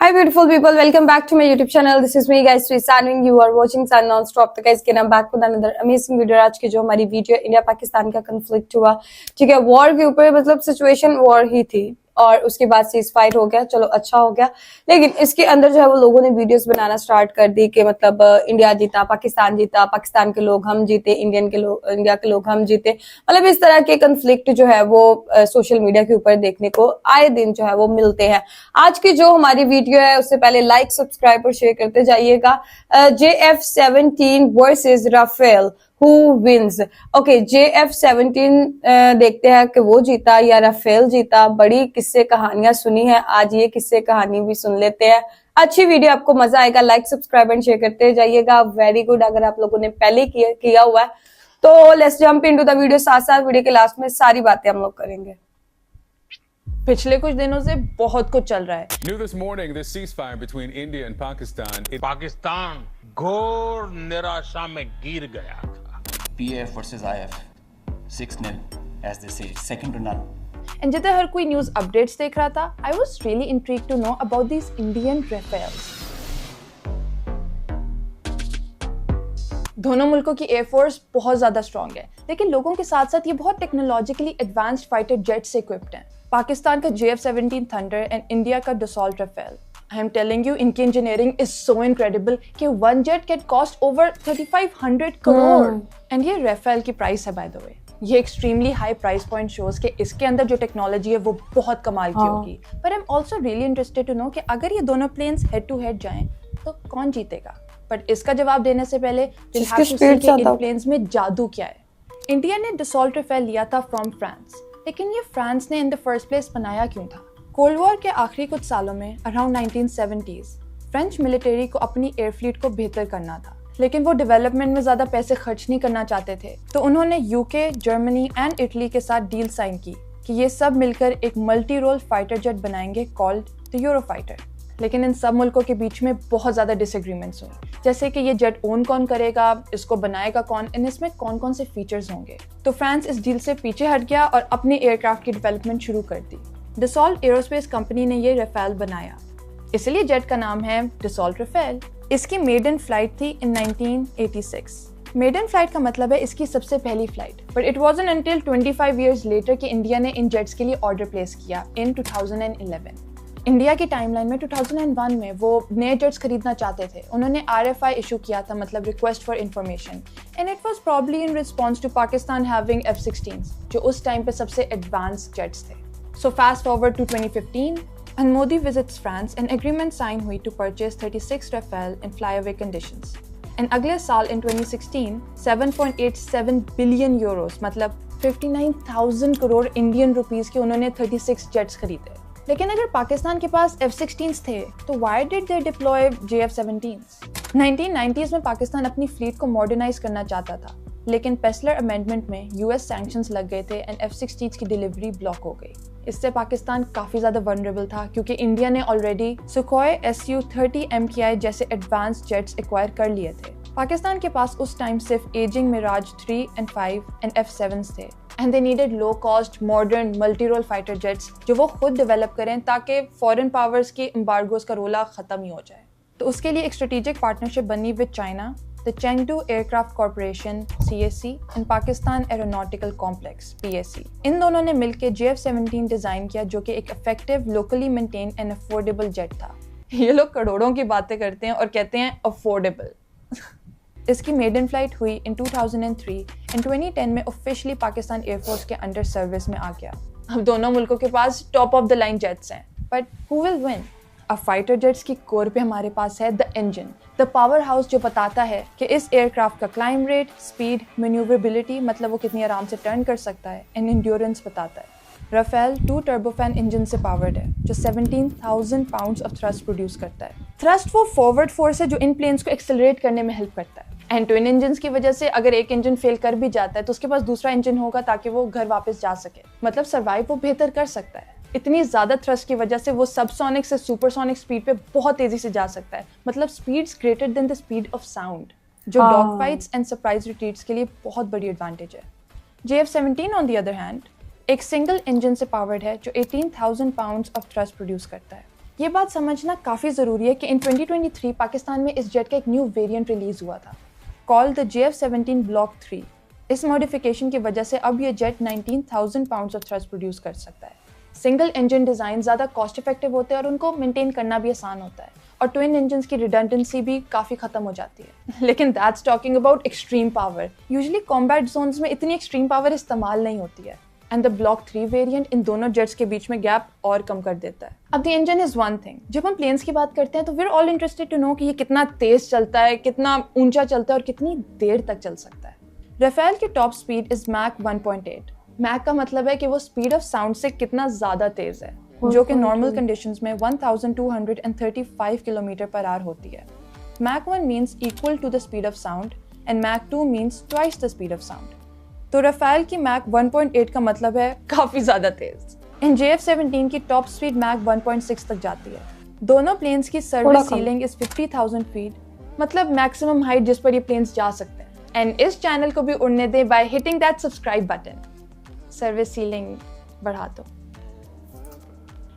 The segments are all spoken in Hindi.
Hi beautiful people, welcome back to my YouTube channel. This is me guys, Sri Sanwin. You are watching Sun Non-Stop. तो guys, I'm back with another amazing video. आज की जो हमारी वीडियो इंडिया पाकिस्तान का conflict हुआ, ठीक है, वॉर के ऊपर, मतलब सिचुएशन वॉर ही थी और उसके बाद सीज फायर हो गया, चलो अच्छा हो गया। लेकिन इसके अंदर जो है वो लोगों ने वीडियोस बनाना स्टार्ट कर दी कि मतलब इंडिया जीता, पाकिस्तान के लोग हम जीते, इंडिया के लोग हम जीते। मतलब इस तरह के कन्फ्लिक्ट जो है वो सोशल मीडिया के ऊपर देखने को आए दिन जो है वो मिलते हैं। आज की जो हमारी वीडियो है उससे पहले लाइक, सब्सक्राइब और शेयर करते जाइएगा। JF-17 versus Rafale, Who wins? Okay, JF-17 देखते हैं कि वो जीता या राफेल जीता। बड़ी किस्से कहानियां सुनी है, आज ये किस्से कहानी भी सुन लेते हैं। अच्छी वीडियो, आपको मजा आएगा। लाइक, सब्सक्राइब एंड शेयर करते जाइएगा। वेरी गुड, अगर आप लोगों ने पहले किया हुआ है तो let's jump into the video. साथ साथ वीडियो के लास्ट में सारी बातें हम लोग करेंगे। पिछले कुछ दिनों से बहुत कुछ चल रहा है। New this morning, the ceasefire between India and Pakistan. Pakistan घोर निराशा में गिर गया था। PAF versus IF, 6-0, as they say, second to none. And जितना हर कोई न्यूज अपडेट्स देख रहा था, I was really intrigued to know about these Indian Rafales. दोनों मुल्कों की एयरफोर्स बहुत ज्यादा स्ट्रॉन्ग है, लेकिन लोगों के साथ साथ ये बहुत टेक्नोलॉजिकली एडवांस्ड फाइटर जेट से इक्विप्ड हैं। पाकिस्तान का JF-17 थंडर एंड इंडिया का Dassault Rafale. I am telling you, इनकी इंजीनियरिंग is so incredible कि one jet can cost over 3500 crore. And ये राफेल की प्राइस है, बाय द वे। ये extremely high price point shows कि इसके अंदर जो टेक्नोलॉजी है वो बहुत कमाल की होगी। पर I am also really interested to know कि अगर ये दोनों प्लेन्स हेड टू हेड जाएं तो कौन जीतेगा। बट इसका जवाब देने से पहले इन प्लेन्स में जादू क्या है। इंडिया ने डसॉल्ट राफेल लिया था फ्रॉम फ्रांस, लेकिन ये फ्रांस ने इन द फर्स्ट प्लेस बनाया क्यों था? कोल्ड वॉर के आखिरी कुछ सालों में अराउंड 1970s फ्रेंच मिलिट्री को अपनी एयर फ्लीट को बेहतर करना था, लेकिन वो डेवलपमेंट में ज्यादा पैसे खर्च नहीं करना चाहते थे। तो उन्होंने यूके, जर्मनी एंड इटली के साथ डील साइन की कि ये सब मिलकर एक मल्टी रोल फाइटर जेट बनाएंगे कॉल्ड द यूरोफाइटर। लेकिन इन सब मुल्कों के बीच में बहुत ज्यादा डिसएग्रीमेंट्स हुई, जैसे कि ये जेट ओन कौन करेगा, इसको बनाएगा कौन, एंड इसमें कौन कौन से फीचर्स होंगे। तो फ्रांस इस डील से पीछे हट गया और अपनी एयरक्राफ्ट की डेवलपमेंट शुरू कर दी। डसॉल्ट एरोस्पेस कंपनी ने ये राफेल बनाया, इसलिए जेट का नाम है डसॉल्ट राफेल। इसकी मेडन फ्लाइट थी इन 1986। मेडन फ्लाइट का मतलब है इसकी सबसे पहली flight. But it wasn't until 25 years later कि इंडिया ने इन जेट्स के लिए ऑर्डर प्लेस किया इन 2011। इंडिया की टाइमलाइन में 2001 में वो नए जेट्स खरीदना चाहते थे। उन्होंने RFI इशू किया था, मतलब request for information, and it was probably in response to Pakistan having F-16s, जो उस टाइम पे सबसे एडवांस जेट्स थे। So fast forward to 2015 and Modi visits France and agreement signed हुई to purchase 36 Rafale in flyaway conditions. And अगले साल in 2016 7.87 billion euros, मतलब 59,000 करोड़ इंडियन रुपीस के उन्होंने 36 जेट्स खरीदे। लेकिन अगर पाकिस्तान के पास F-16s थे तो why did they deploy JF-17s? 1990s में पाकिस्तान अपनी फ्लीट को मॉडर्नाइज करना चाहता था, लेकिन पेस्लर अमेंडमेंट में US सैंक्शंस लग गए थे एंड F-16s की डिलीवरी ब्लॉक हो गई। इससे पाकिस्तान काफ़ी ज़्यादा वनरेबल था क्योंकि इंडिया ने ऑलरेडी सुखोई Su-30 MKI जैसे एडवांस जेट्स एक्वायर कर लिए थे। पाकिस्तान के पास उस टाइम सिर्फ ageing Miraj 3 and 5 and F-7s थे, and they needed low cost modern multi role fighter jets जो वो खुद डेवलप करें ताकि फॉरेन पावर्स की एम्बार्गोस का रोला ख़त्म ही हो जाए। तो उसके लिए एक स्ट्रेटेजिक पार्टनरशिप बनी with China, the Chengdu aircraft corporation CAC and Pakistan aeronautical complex PAC। इन दोनों ने मिलकर JF-17 डिजाइन किया, जो कि एक effective, locally maintain and affordable jet था। ये लोग करोड़ों की बातें करते हैं और कहते हैं अफोर्डेबल। इसकी मेडन फ्लाइट हुई इन 2003 एंड 2010 में ऑफिशियली पाकिस्तान एयरफोर्स के अंडर सर्विस में आ गया। अब दोनों मुल्कों के पास top of the line jets हैं, बट हु विल विन? अब फाइटर जेट्स की कोर पे हमारे पास है the engine, the power house, जो बताता है कि इस एयरक्राफ्ट का क्लाइम रेट, स्पीड, मैन्यूवरेबिलिटी, मतलब वो कितनी आराम से टर्न कर सकता है, एंड एंड्योरेंस बताता है। राफेल 2 टर्बोफैन इंजन से पावर्ड है जो 17,000 पाउंड्स ऑफ थ्रस्ट प्रोड्यूस करता है। थ्रस्ट वो फॉरवर्ड फोर्स है जो इन प्लेन्स को एक्सेलरेट करने में हेल्प करता है। एंड ट्विन इंजन की वजह से अगर एक इंजन फेल कर भी जाता है तो उसके पास दूसरा इंजन होगा ताकि वो घर वापस जा सके, मतलब सर्वाइव वो बेहतर कर सकता है। इतनी ज्यादा थ्रस्ट की वजह से वो सबसोनिक से सुपरसोनिक स्पीड पे बहुत तेजी से जा सकता है, मतलब speeds greater than the speed of sound, जो dog fights and surprise retreats के लिए बहुत बड़ी एडवांटेज है। JF-17 on the other hand एक सिंगल इंजन से पावर्ड है जो 18,000 पाउंड्स ऑफ थ्रस्ट प्रोड्यूस करता है। ये बात समझना काफ़ी ज़रूरी है कि इन 2023 पाकिस्तान में इस जेट का एक न्यू वेरिएंट रिलीज़ हुआ था कॉल्ड द JF-17 Block 3। इस मॉडिफिकेशन की वजह से अब ये jet 19,000 pounds of thrust produce कर सकता है। सिंगल इंजन डिज़ाइन ज़्यादा कॉस्ट इफेक्टिव होते हैं और उनको मेंटेन करना भी आसान होता है, और ट्विन इंजन्स की रिडंडेंसी भी काफ़ी ख़त्म हो जाती है। लेकिन that's talking about extreme power. Usually combat zones में इतनी एक्सट्रीम पावर इस्तेमाल नहीं होती है, एंड द ब्लॉक 3 वेरिएंट इन दोनों जेट्स के बीच में गैप और कम कर देता है। अब the engine is one thing. जब हम प्लेन्स की बात करते हैं तो we are all interested to know कि ये कितना तेज चलता है, कितना ऊंचा चलता है और कितनी देर तक चल सकता है। राफेल की top speed is Mach 1.8। Mach का मतलब है कि वो स्पीड ऑफ साउंड से कितना ज्यादा तेज है, जो कि नॉर्मल कंडीशंस में 1235 किलोमीटर पर आवर होती है। Mach 1 means equal to the speed of sound and Mach 2 means twice the speed of sound. तो राफेल की मैक 1.8 का मतलब है काफी ज्यादा तेज। इन JF-17 की टॉप स्पीड मैक 1.6 तक जाती है। दोनों प्लेन्स की सर्विस सीलिंग इज 50,000 फीट, मतलब मैक्सिमम हाइट जिस पर ये प्लेन्स जा सकते हैं। एंड इस चैनल को भी उड़ने दें by hitting that subscribe button. Service ceiling बढ़ा दो।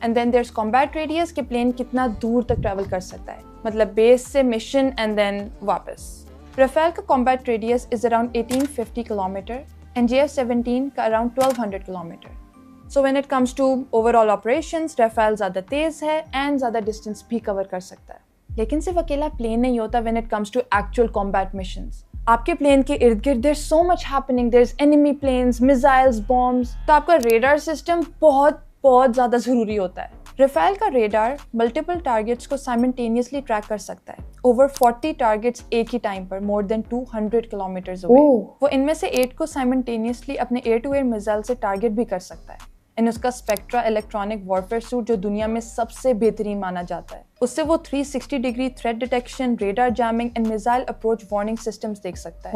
And then there is combat radius कि प्लेन कितना दूर तक ट्रैवल कर सकता है, मतलब बेस से मिशन एंड देन वापस। राफेल का combat radius is around 1850 kilometre and JF-17 का around 1200 kilometre. So when it comes to overall operations, Rafale ज़्यादा तेज है एंड ज़्यादा डिस्टेंस भी कवर कर सकता है। लेकिन सिर्फ अकेला प्लेन नहीं होता when it comes to actual combat missions. आपके प्लेन के इर्द गिर्द there so much happening, there is enemy planes, missiles, bombs, तो आपका रेडार सिस्टम बहुत ज़्यादा ज़रूरी होता है। राफेल का रेडार मल्टीपल टारगेट्स को साइमल्टेनियसली ट्रैक कर सकता है, ओवर 40 टारगेट्स एक ही टाइम पर, मोर देन 200 किलोमीटर्स अवे। वो इनमें से 8 को साइमल्टेनियसली अपने एयर टू एयर मिसाइल से टारगेट भी कर सकता है। एंड उसका स्पेक्ट्रा इलेक्ट्रॉनिक वॉरफेयर सूट जो दुनिया में सबसे बेहतरीन माना जाता है, उससे वो 360 degree threat detection, radar jamming and missile approach warning systems देख सकता है।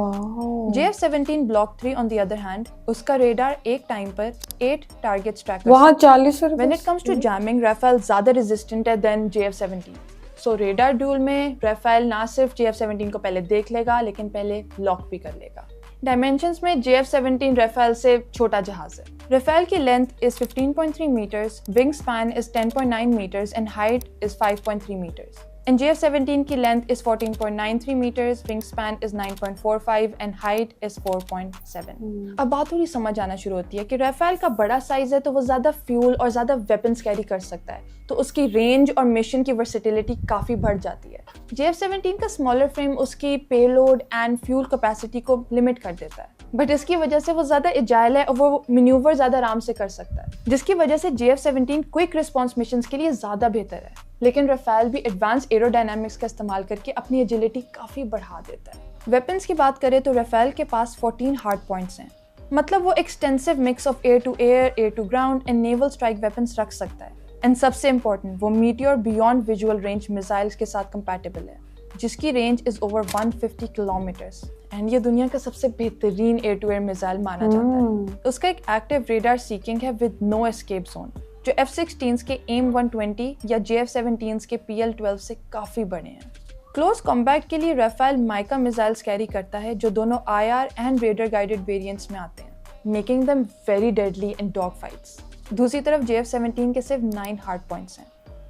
JF-17 Block 3 on the other hand, उसका रेडार एक टाइम पर 8 टारगेट्स ट्रैक वहाँ 40 when it comes to jamming, Rafale ज्यादा रेजिस्टेंट है than JF-17। So radar duel में राफेल ना सिर्फ JF-17 को पहले देख लेगा, लेकिन पहले लॉक भी कर लेगा। डायमेंशंस में JF-17 राफेल से छोटा जहाज है। राफेल की length is 15.3 metres, wing span is 10.9 metres and height is 5.3 metres. And JF-17 की length is 14.93 metres, wing span is 9.45 and height is 4.7। अब बात थोड़ी समझ आना शुरू होती है कि राफेल का बड़ा साइज है तो वो ज्यादा फ्यूल और ज्यादा वेपन्स कैरी कर सकता है, तो उसकी रेंज और मिशन की वर्सेटिलिटी काफी बढ़ जाती है। JF-17 का स्मॉलर फ्रेम उसकी पेलोड एंड फ्यूल कैपेसिटी को लिमिट कर देता है, बट इसकी वजह से वो ज्यादा एजाइल है और वो मैन्यूवर ज्यादा आराम से कर सकता है, जिसकी वजह से JF-17 क्विक रिस्पॉन्स मिशंस के लिए ज्यादा बेहतर है। लेकिन राफेल भी एडवांस एरोडायनामिक्स का इस्तेमाल करके अपनी एजिलिटी काफी बढ़ा देता है। वेपन्स की बात करें तो राफेल के पास 14 हार्ड पॉइंट्स हैं, मतलब वो extensive mix of air to ground and naval strike weapons रख सकता है। एंड सबसे इम्पोर्टेंट, वो meteor beyond visual range missiles के साथ कंपैटिबल है, जिसकी range is over 150 kilometres and ये दुनिया का सबसे बेहतरीन एयर टू एयर मिसाइल माना जाता है। उसका एक एक्टिव रेडार सीकिंग है विद नो एस्केप जोन, जो F-16s के AIM-120 या JF-17s के PL-12 से काफ़ी बड़े हैं। क्लोज कॉम्बैट के लिए राफेल माइका मिसाइल्स कैरी करता है, जो दोनों IR and raider guided variants में आते हैं, making them very deadly in dog fights. दूसरी तरफ JF-17 के सिर्फ 9 हार्ड पॉइंट्स हैं,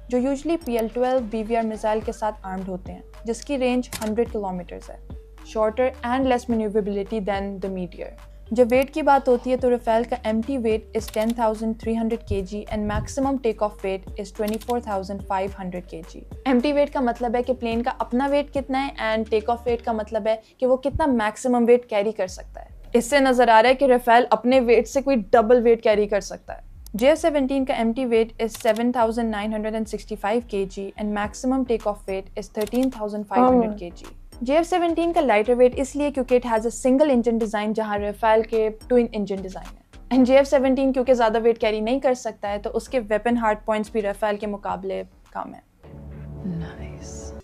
जो यूजुअली PL-12 BVR मिसाइल के साथ आर्म्ड होते हैं, जिसकी रेंज 100 किलोमीटर्स है, shorter and less manoeuvrability than the meteor. जब वेट की बात होती है तो राफेल का empty weight is 10,300 kg and maximum take off weight is 24,500 kg। Empty weight का मतलब है कि प्लेन का अपना वेट कितना है एंड टेक ऑफ वेट का मतलब है कि वो कितना मैक्सिमम वेट कैरी कर सकता है। इससे नजर आ रहा है कि राफेल अपने वेट से कोई डबल वेट कैरी कर सकता है। JF-17 का empty weight is 7,965 kg and maximum take off weight is 13,500 kg। JF-17 का लाइटर वेट इसलिए क्योंकि it has a single engine design, जहां राफेल के ट्विन इंजन डिजाइन है। एंड JF-17 क्योंकि ज्यादा वेट कैरी नहीं कर सकता है, तो उसके वेपन हार्ड पॉइंट्स भी राफेल के मुकाबले कम है।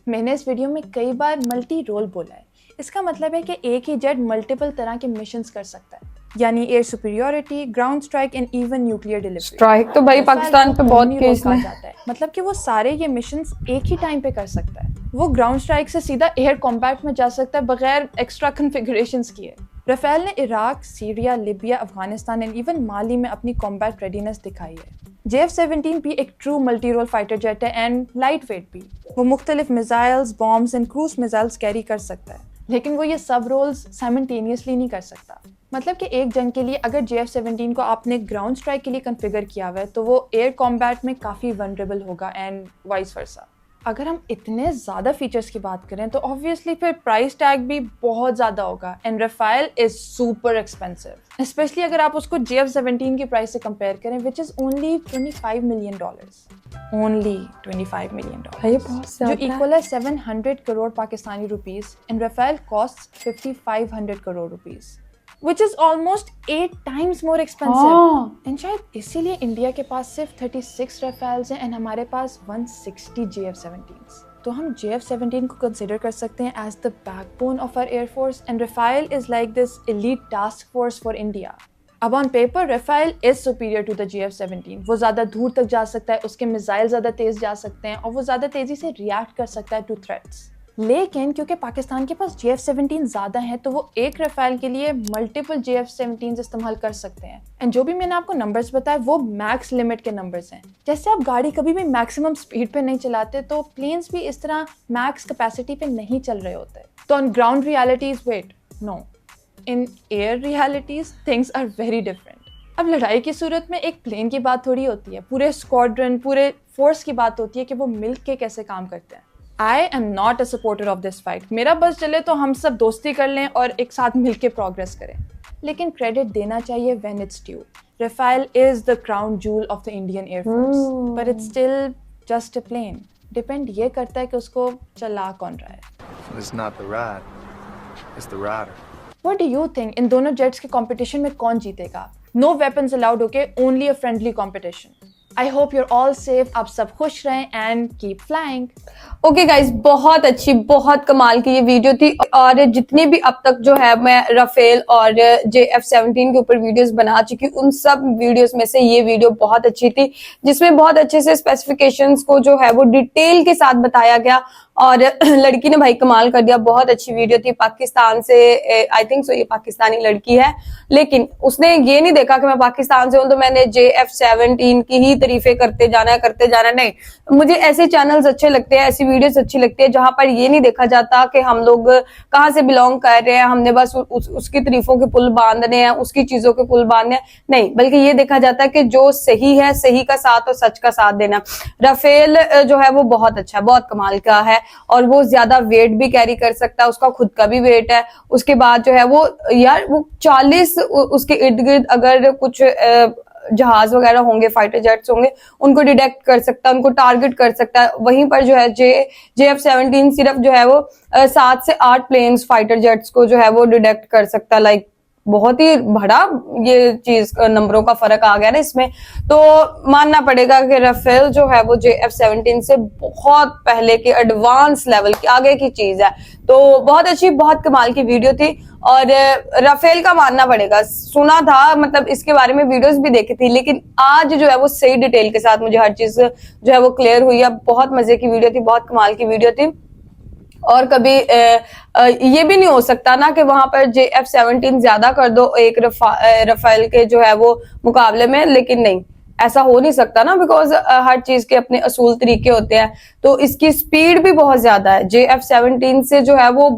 मैंने इस वीडियो में कई बार मल्टी रोल बोला है। इसका मतलब है कि एक ही जेट मल्टीपल तरह के मिशंस कर सकता है, यानी air superiority, ground strike and even nuclear delivery. Strike तो भाई पाकिस्तान पे बहुत केस में जाता है, मतलब कि वो सारे ये मिशंस एक ही टाइम पे कर सकता है। वो ग्राउंड स्ट्राइक से सीधा एयर कॉम्बैट में जा सकता है बगैर एक्स्ट्रा कॉन्फ़िगरेशंस किए। राफेल ने Iraq, Syria, Libya, Afghanistan and even Mali में अपनी कॉम्बैट रेडीनेस दिखाई है। JF-17 भी एक true multi role fighter jet है एंड लाइट वेट भी। वो मुख्तलिफ missiles, bombs and cruise missiles carry कर सकता है, लेकिन वो ये सब रोल्स साइमल्टेनियसली नहीं कर सकता। मतलब कि एक जंग के लिए अगर JF-17 को आपने ग्राउंड स्ट्राइक के लिए कॉन्फ़िगर किया हुआ है तो वो एयर कॉम्बैट में काफ़ी वनरेबल होगा एंड वाइस वर्सा। अगर हम इतने ज़्यादा फीचर्स की बात करें तो ऑब्वियसली फिर प्राइस टैग भी बहुत ज़्यादा होगा and Rafale is super expensive, especially अगर आप उसको JF-17 की प्राइस से कंपेयर करें which is only $25 million, only $25 million, भाई बहुत जो ज्यादा है। इक्वल है 700 crore Pakistani rupees and Rafale cost 5500 crore rupees which is almost 8 times more expensive. हाँ। And शायद इसीलिए इंडिया के पास सिर्फ 36 राफेल्स हैं एंड हमारे पास 160 JF-17s। तो हम JF-17 को कंसिडर कर सकते हैं as the backbone of our air force and Rafale is like this elite task force for India. अब on paper Rafale is superior to the JF-17। वो ज़्यादा दूर तक जा सकता है, उसके मिसाइल ज़्यादा तेज़ जा सकते हैं और वो ज़्यादा तेज़ी से रिएक्ट कर सकता है टू थ्रेट्स। लेकिन क्योंकि पाकिस्तान के पास JF-17 ज़्यादा है तो वो एक राफेल के लिए मल्टीपल JF-17 इस्तेमाल कर सकते हैं। एंड जो भी मैंने आपको नंबर्स बताए वो मैक्स लिमिट के नंबर्स हैं। जैसे आप गाड़ी कभी भी मैक्सिमम स्पीड पे नहीं चलाते तो प्लेन्स भी इस तरह मैक्स कैपेसिटी पे नहीं चल रहे होते। तो on ground realities wait no, in air realities things are very different. अब लड़ाई की सूरत में एक प्लेन की बात थोड़ी होती है, पूरे स्क्वाड्रन, पूरे फोर्स की बात होती है कि वो मिल के कैसे काम करते हैं। I am not a supporter of this fight. मेरा बस चले तो हम सब दोस्ती कर लें और एक साथ मिलके प्रोग्रेस करें, लेकिन क्रेडिट देना चाहिए when it's due. Rafale is the crown jewel of the Indian air force but it's still just a plane. Depend ये करता है कि उसको चला कौन रहा है। It's not the ride, it's the rider. What do you think? इन दोनों जेट्स के कंपटीशन में कौन जीतेगा? No weapons allowed, okay, only a friendly competition. I hope you're all safe, आप सब खुश रहें and keep flying. Okay guys, बहुत अच्छी, बहुत कमाल की ये वीडियो थी। और जितनी भी अब तक जो है मैं राफेल और JF-17 के ऊपर वीडियोस बना चुकी हूँ, उन सब वीडियोस में से ये वीडियो बहुत अच्छी थी, जिसमें बहुत अच्छे से स्पेसिफिकेशंस को जो है वो डिटेल के साथ बताया गया और लड़की ने भाई कमाल कर दिया। बहुत अच्छी वीडियो थी। पाकिस्तान से, आई थिंक सो ये पाकिस्तानी लड़की है, लेकिन उसने ये नहीं देखा कि मैं पाकिस्तान से हूं तो मैंने JF-17 की ही तारीफें करते जाना। नहीं, मुझे ऐसे चैनल्स अच्छे लगते हैं, ऐसी वीडियोस अच्छी लगती है जहां पर ये नहीं देखा जाता कि हम लोग कहाँ से बिलोंग कर रहे हैं, हमने बस उसकी तारीफों के पुल बांधने हैं, उसकी चीजों के पुल बांधने हैं। नहीं, बल्कि ये देखा जाता है कि जो सही है, सही का साथ और सच का साथ देना। राफेल जो है वो बहुत अच्छा है, बहुत कमाल का है और वो ज्यादा वेट भी कैरी कर सकता है, उसका खुद का भी वेट है। उसके बाद जो है वो यार वो 40 उसके इर्द गिर्द अगर कुछ जहाज वगैरह होंगे, फाइटर जेट्स होंगे, उनको डिटेक्ट कर सकता है, उनको टारगेट कर सकता है। वहीं पर जो है JF-17 सिर्फ जो है वो 7 से 8 प्लेन्स फाइटर जेट्स को जो है वो डिटेक्ट कर सकता है। लाइक बहुत ही बड़ा ये चीज, नंबरों का फर्क आ गया ना इसमें। तो मानना पड़ेगा कि राफेल जो है वो JF-17 से बहुत पहले के एडवांस लेवल की आगे की चीज है। तो बहुत अच्छी, बहुत कमाल की वीडियो थी और राफेल का मानना पड़ेगा। सुना था, मतलब इसके बारे में वीडियोस भी देखी थी, लेकिन आज जो है वो सही डिटेल के साथ मुझे हर चीज जो है वो क्लियर हुई है। बहुत मजे की वीडियो थी, बहुत कमाल की वीडियो थी। और कभी ये भी नहीं हो सकता ना कि वहां पर JF-17 ज्यादा कर दो एक राफेल के जो है वो मुकाबले में, लेकिन नहीं, ऐसा हो नहीं सकता ना, बिकॉज हर चीज के अपने असूल तरीके होते हैं। तो इसकी स्पीड भी बहुत ज्यादा है JF-17 से, जो है वो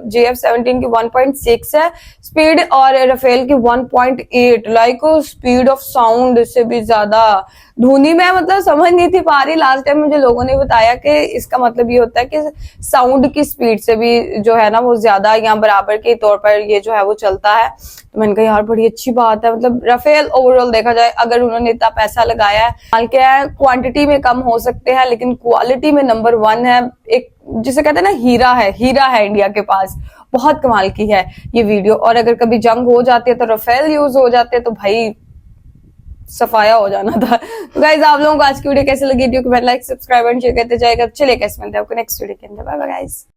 JF-17 की 1.6 है स्पीड और राफेल की 1.8। लाइक स्पीड ऑफ साउंड से भी ज्यादा। धुनी में मतलब समझ नहीं थी पा रही, लास्ट टाइम मुझे लोगों ने बताया कि इसका मतलब ये होता है कि साउंड की स्पीड से भी जो है ना वो ज्यादा या बराबर के तौर पर ये जो है वो चलता है। तो मैंने कहा यार बड़ी अच्छी बात है। मतलब राफेल ओवरऑल देखा जाए, अगर उन्होंने इतना पैसा लगाया है, हाल क्या है, क्वांटिटी में कम हो सकते हैं लेकिन क्वालिटी में नंबर 1 है। एक जिसे कहते हैं ना हीरा है इंडिया के पास। बहुत कमाल की है ये वीडियो। और अगर कभी जंग हो जाती है तो राफेल यूज हो जाते हैं तो भाई सफाया हो जाना था। तो गाइज, आप लोगों को आज की वीडियो कैसे लगी? वीडियो को लाइक, सब्सक्राइब एंड शेयर करते जाएगा। चलिए कैसे मिलते हैं आपको नेक्स्ट वीडियो के अंदर। Bye bye guys.